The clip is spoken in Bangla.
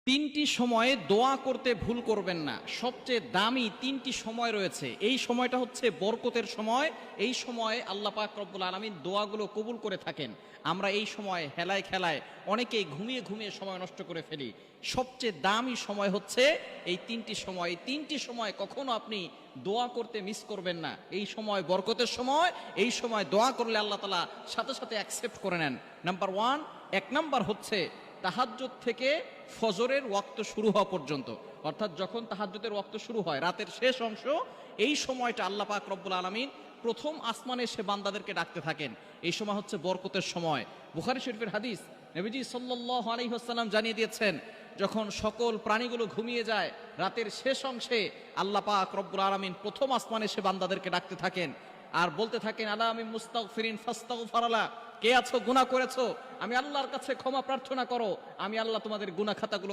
তিনটি সময়ে দোয়া করতে ভুল করবেন না। সবচেয়ে দামি তিনটি সময় রয়েছে। এই সময়টা হচ্ছে বরকতের সময়। এই সময়ে আল্লাহ পাক রব্বুল আলামিন দোয়াগুলো কবুল করে থাকেন। আমরা এই সময় হেলায় খেলায় অনেকেই ঘুমিয়ে ঘুমিয়ে সময় নষ্ট করে ফেলি। সবচেয়ে দামি সময় হচ্ছে এই তিনটি সময়। এই তিনটি সময় কখনো আপনি দোয়া করতে মিস করবেন না। এই সময় বরকতের সময়, এই সময় দোয়া করলে আল্লাহ তাআলা সাথে সাথে অ্যাকসেপ্ট করে নেন। নাম্বার ওয়ান, এক নাম্বার হচ্ছে তাহাজ্জুদ থেকে ফজরের ওয়াক্ত শুরু হওয়া পর্যন্ত, অর্থাৎ যখন তাহাজ্জুদের ওয়াক্ত শুরু হয় রাতের শেষ অংশ, এই সময়টা আল্লাহ পাক রব্বুল আলামিন প্রথম আসমানে এসে বান্দাদেরকে ডাকতে থাকেন। এই সময় হচ্ছে বরকতের সময়। বুখারী শরীফের হাদিস, নবীজি সাল্লাল্লাহু আলাইহি ওয়াসাল্লাম জানিয়ে দিয়েছেন, যখন সকল প্রাণীগুলো ঘুমিয়ে যায় রাতের শেষ অংশে আল্লাহ পাক রব্বুল আলামিন প্রথম আসমানে এসে বান্দাদেরকে ডাকতে থাকেন আর বলতে থাকেন, আলা আমি মুস্তাগফিরিন ফাস্তাগফারালা, কে আছো গুনাহ করেছো, আমি আল্লাহর কাছে ক্ষমা প্রার্থনা করো, আমি আল্লাহ তোমাদের গুনাহ খাতাগুলো